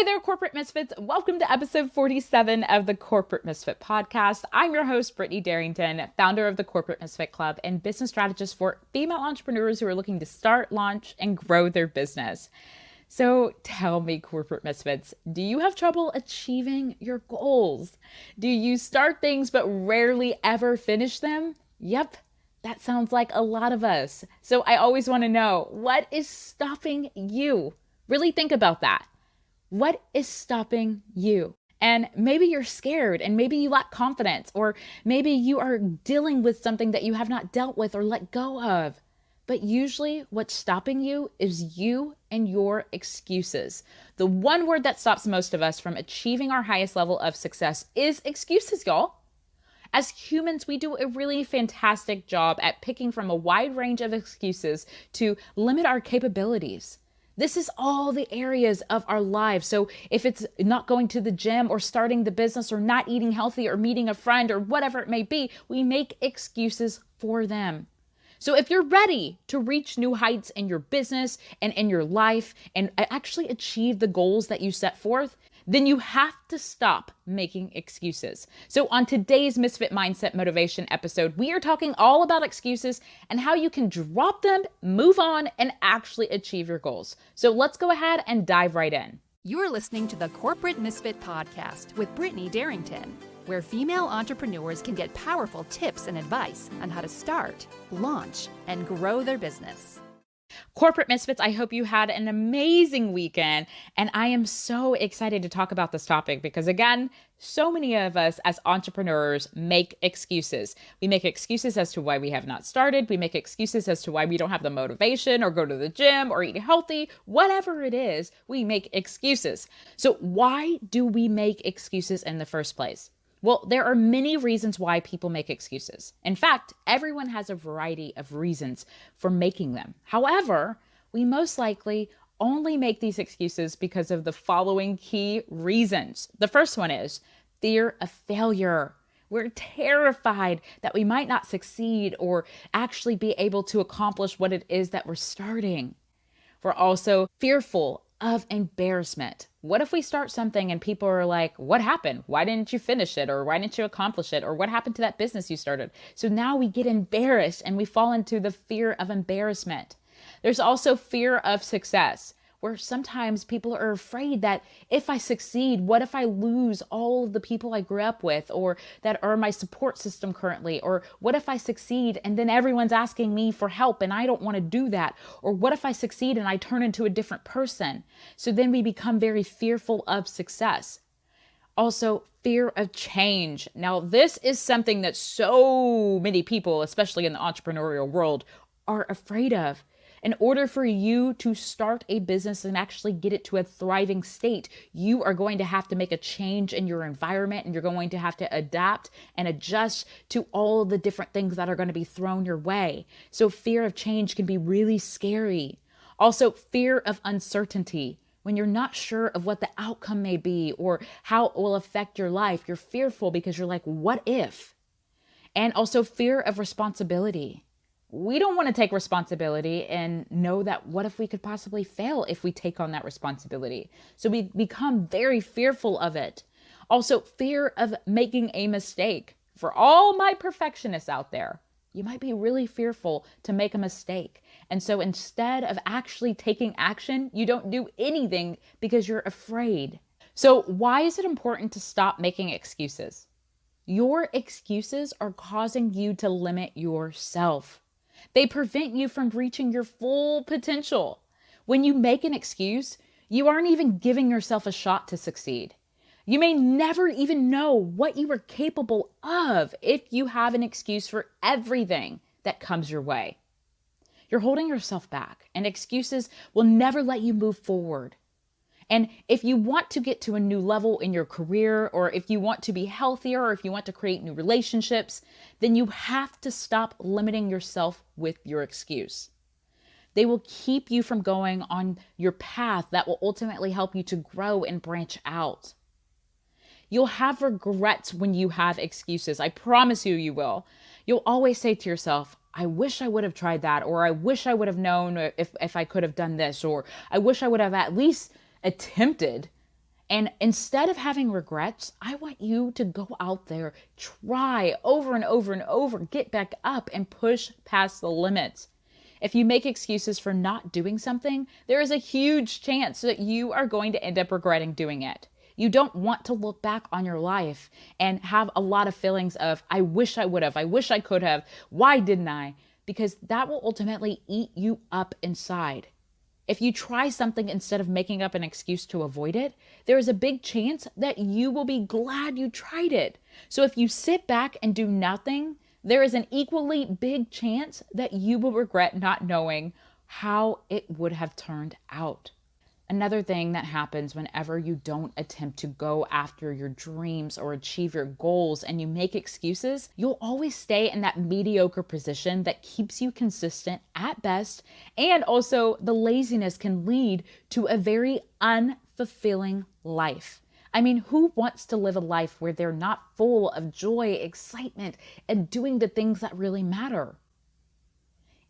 Hi there, Corporate Misfits. Welcome to episode 47 of the Corporate Misfit podcast. I'm your host, Brittany Darrington, founder of the Corporate Misfit Club and business strategist for female entrepreneurs who are looking to start, launch, and grow their business. So tell me, Corporate Misfits, do you have trouble achieving your goals? Do you start things but rarely ever finish them? Yep, that sounds like a lot of us. So I always want to know, what is stopping you? Really think about that. What is stopping you? And maybe you're scared and maybe you lack confidence, or maybe you are dealing with something that you have not dealt with or let go of. But usually what's stopping you is you and your excuses. The one word that stops most of us from achieving our highest level of success is excuses, y'all. As humans, we do a really fantastic job at picking from a wide range of excuses to limit our capabilities. This is all the areas of our lives. So if it's not going to the gym or starting the business or not eating healthy or meeting a friend or whatever it may be, we make excuses for them. So if you're ready to reach new heights in your business and in your life and actually achieve the goals that you set forth, then you have to stop making excuses. So on today's Misfit Mindset Motivation episode, we are talking all about excuses and how you can drop them, move on, and actually achieve your goals. So let's go ahead and dive right in. You're listening to the Corporate Misfit podcast with Brittany Darrington, where female entrepreneurs can get powerful tips and advice on how to start, launch, and grow their business. Corporate Misfits, I hope you had an amazing weekend, and I am so excited to talk about this topic because, again, so many of us as entrepreneurs make excuses. We make excuses as to why we have not started. We make excuses as to why we don't have the motivation or go to the gym or eat healthy. Whatever it is, we make excuses. So why do we make excuses in the first place? Well, there are many reasons why people make excuses. In fact, everyone has a variety of reasons for making them. However, we most likely only make these excuses because of the following key reasons. The first one is fear of failure. We're terrified that we might not succeed or actually be able to accomplish what it is that we're starting. We're also fearful of embarrassment. What if we start something and people are like, what happened? Why didn't you finish it? Or why didn't you accomplish it? Or what happened to that business you started? So now we get embarrassed and we fall into the fear of embarrassment. There's also fear of success, where sometimes people are afraid that if I succeed, what if I lose all of the people I grew up with or that are my support system currently? Or what if I succeed and then everyone's asking me for help and I don't want to do that? Or what if I succeed and I turn into a different person? So then we become very fearful of success. Also, fear of change. Now, this is something that so many people, especially in the entrepreneurial world, are afraid of. In order for you to start a business and actually get it to a thriving state, you are going to have to make a change in your environment and you're going to have to adapt and adjust to all the different things that are going to be thrown your way. So fear of change can be really scary. Also, fear of uncertainty. When you're not sure of what the outcome may be or how it will affect your life, you're fearful because you're like, what if? And also fear of responsibility. We don't want to take responsibility and know that what if we could possibly fail if we take on that responsibility? So we become very fearful of it. Also, fear of making a mistake. For all my perfectionists out there, you might be really fearful to make a mistake. And so instead of actually taking action, you don't do anything because you're afraid. So why is it important to stop making excuses? Your excuses are causing you to limit yourself. They prevent you from reaching your full potential. When you make an excuse, you aren't even giving yourself a shot to succeed. You may never even know what you are capable of if you have an excuse for everything that comes your way. You're holding yourself back, and excuses will never let you move forward. And if you want to get to a new level in your career, or if you want to be healthier, or if you want to create new relationships, then you have to stop limiting yourself with your excuse. They will keep you from going on your path that will ultimately help you to grow and branch out. You'll have regrets when you have excuses. I promise you, you will. You'll always say to yourself, I wish I would have tried that, or I wish I would have known if I could have done this, or I wish I would have at least attempted. And instead of having regrets, I want you to go out there, try over and over and over, get back up and push past the limits. If you make excuses for not doing something, there is a huge chance that you are going to end up regretting doing it. You don't want to look back on your life and have a lot of feelings of, I wish I would have, I wish I could have, why didn't I? Because that will ultimately eat you up inside. If you try something instead of making up an excuse to avoid it, there is a big chance that you will be glad you tried it. So if you sit back and do nothing, there is an equally big chance that you will regret not knowing how it would have turned out. Another thing that happens whenever you don't attempt to go after your dreams or achieve your goals and you make excuses, you'll always stay in that mediocre position that keeps you consistent at best. And also, the laziness can lead to a very unfulfilling life. I mean, who wants to live a life where they're not full of joy, excitement, and doing the things that really matter?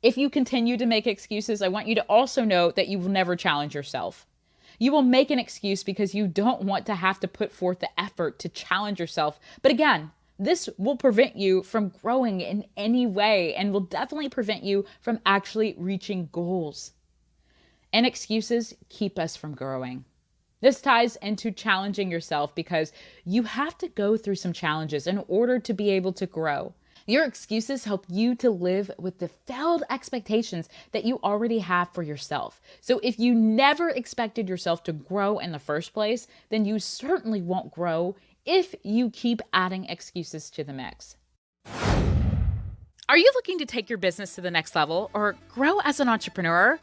If you continue to make excuses, I want you to also know that you will never challenge yourself. You will make an excuse because you don't want to have to put forth the effort to challenge yourself. But again, this will prevent you from growing in any way and will definitely prevent you from actually reaching goals. And excuses keep us from growing. This ties into challenging yourself because you have to go through some challenges in order to be able to grow. Your excuses help you to live with the failed expectations that you already have for yourself. So if you never expected yourself to grow in the first place, then you certainly won't grow if you keep adding excuses to the mix. Are you looking to take your business to the next level or grow as an entrepreneur?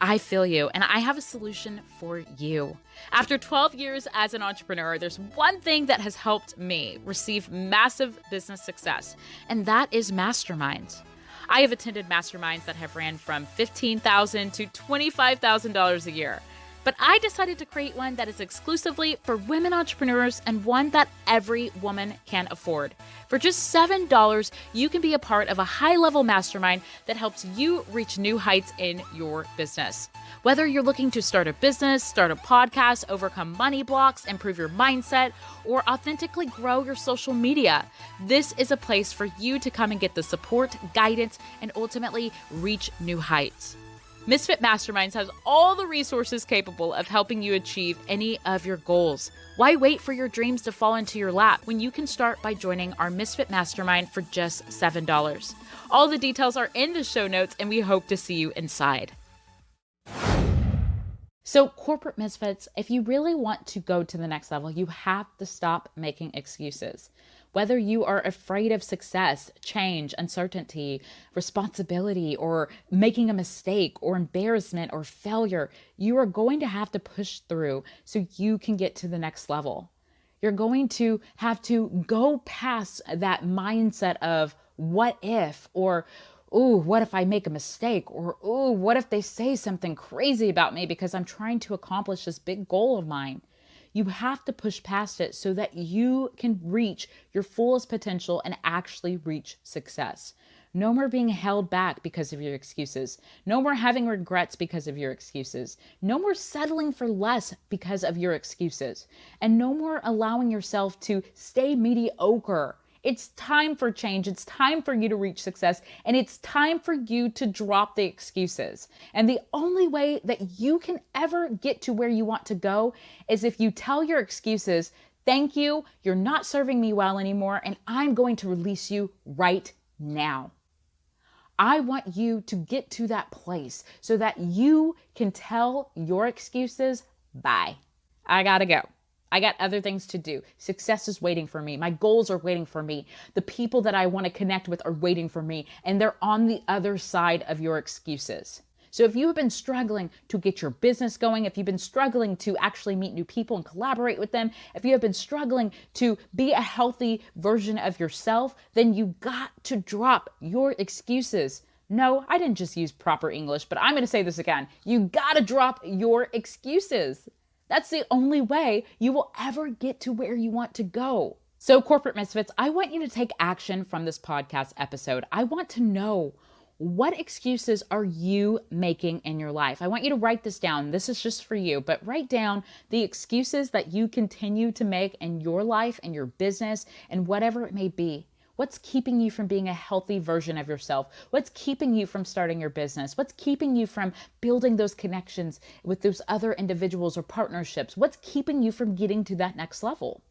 I feel you, and I have a solution for you. After 12 years as an entrepreneur, there's one thing that has helped me receive massive business success, and that is masterminds. I have attended masterminds that have ran from $15,000 to $25,000 a year. But I decided to create one that is exclusively for women entrepreneurs and one that every woman can afford. For just $7, you can be a part of a high-level mastermind that helps you reach new heights in your business. Whether you're looking to start a business, start a podcast, overcome money blocks, improve your mindset, or authentically grow your social media, this is a place for you to come and get the support, guidance, and ultimately reach new heights. Misfit Masterminds has all the resources capable of helping you achieve any of your goals. Why wait for your dreams to fall into your lap when you can start by joining our Misfit Mastermind for just $7? All the details are in the show notes, and we hope to see you inside. So corporate misfits, if you really want to go to the next level, you have to stop making excuses. Whether you are afraid of success, change, uncertainty, responsibility, or making a mistake, or embarrassment, or failure, you are going to have to push through so you can get to the next level. You're going to have to go past that mindset of what if, or ooh, what if I make a mistake? Or, ooh, what if they say something crazy about me because I'm trying to accomplish this big goal of mine? You have to push past it so that you can reach your fullest potential and actually reach success. No more being held back because of your excuses. No more having regrets because of your excuses. No more settling for less because of your excuses. And no more allowing yourself to stay mediocre. It's time for change. It's time for you to reach success. And it's time for you to drop the excuses. And the only way that you can ever get to where you want to go is if you tell your excuses, thank you, you're not serving me well anymore, and I'm going to release you right now. I want you to get to that place so that you can tell your excuses, bye. I gotta go. I got other things to do. Success is waiting for me. My goals are waiting for me. The people that I want to connect with are waiting for me, and they're on the other side of your excuses. So if you have been struggling to get your business going, if you've been struggling to actually meet new people and collaborate with them, if you have been struggling to be a healthy version of yourself, then you got to drop your excuses. No, I didn't just use proper English, but I'm going to say this again. You got to drop your excuses. That's the only way you will ever get to where you want to go. So corporate misfits, I want you to take action from this podcast episode. I want to know, What excuses are you making in your life? I want you to write this down. This is just for you, but write down the excuses that you continue to make in your life and your business and whatever it may be. What's keeping you from being a healthy version of yourself? What's keeping you from starting your business? What's keeping you from building those connections with those other individuals or partnerships? What's keeping you from getting to that next level?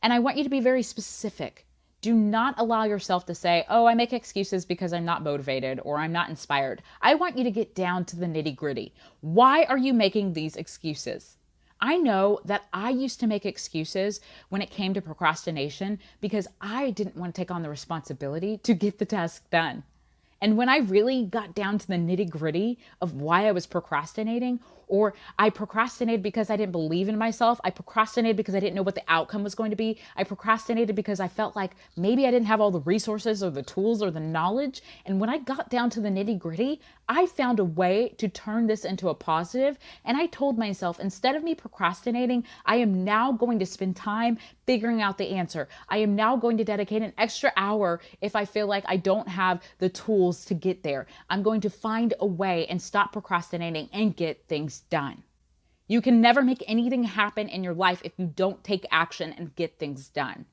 And I want you to be very specific. Do not allow yourself to say, oh, I make excuses because I'm not motivated or I'm not inspired. I want you to get down to the nitty gritty. Why are you making these excuses? I know that I used to make excuses when it came to procrastination because I didn't want to take on the responsibility to get the task done. And when I really got down to the nitty gritty of why I was procrastinating, or I procrastinated because I didn't believe in myself, I procrastinated because I didn't know what the outcome was going to be, I procrastinated because I felt like maybe I didn't have all the resources or the tools or the knowledge. And when I got down to the nitty gritty, I found a way to turn this into a positive. And I told myself, instead of me procrastinating, I am now going to spend time figuring out the answer. I am now going to dedicate an extra hour if I feel like I don't have the tools to get there. I'm going to find a way and stop procrastinating and get things done. You can never make anything happen in your life if you don't take action and get things done.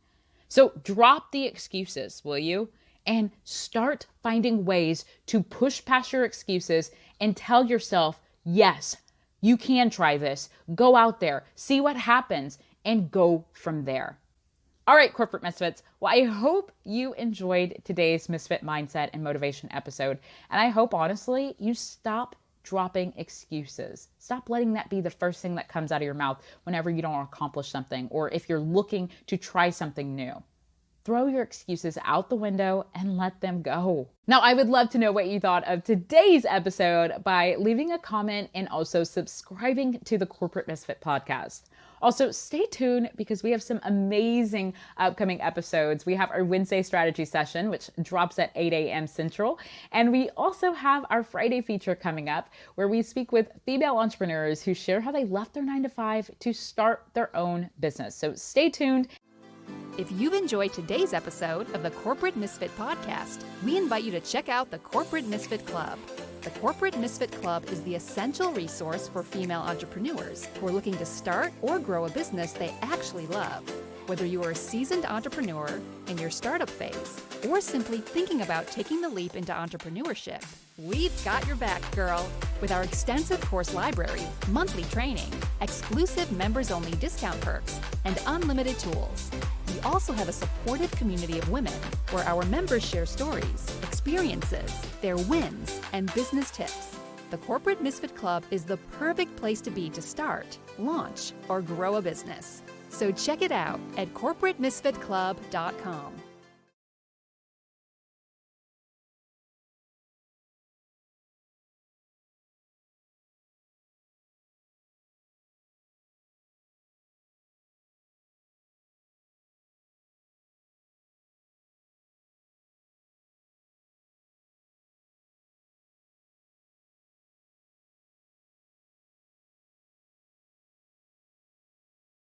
So drop the excuses, will you? And start finding ways to push past your excuses and tell yourself, yes, you can try this. Go out there, see what happens, and go from there. All right, corporate misfits. Well, I hope you enjoyed today's Misfit Mindset and Motivation episode. And I hope, honestly, you stop dropping excuses. Stop letting that be the first thing that comes out of your mouth whenever you don't accomplish something or if you're looking to try something new. Throw your excuses out the window and let them go. Now, I would love to know what you thought of today's episode by leaving a comment and also subscribing to the Corporate Misfit podcast. Also, stay tuned because we have some amazing upcoming episodes. We have our Wednesday strategy session, which drops at 8 a.m. Central. And we also have our Friday feature coming up where we speak with female entrepreneurs who share how they left their 9-to-5 to start their own business. So stay tuned. If you've enjoyed today's episode of the Corporate Misfit podcast, we invite you to check out the Corporate Misfit Club. The Corporate Misfit Club is the essential resource for female entrepreneurs who are looking to start or grow a business they actually love. Whether you are a seasoned entrepreneur in your startup phase or simply thinking about taking the leap into entrepreneurship, we've got your back, girl. With our extensive course library, monthly training, exclusive members-only discount perks, and unlimited tools. We also have a supportive community of women where our members share stories, experiences, their wins, and business tips. The Corporate Misfit Club is the perfect place to be to start, launch, or grow a business. So check it out at corporatemisfitclub.com.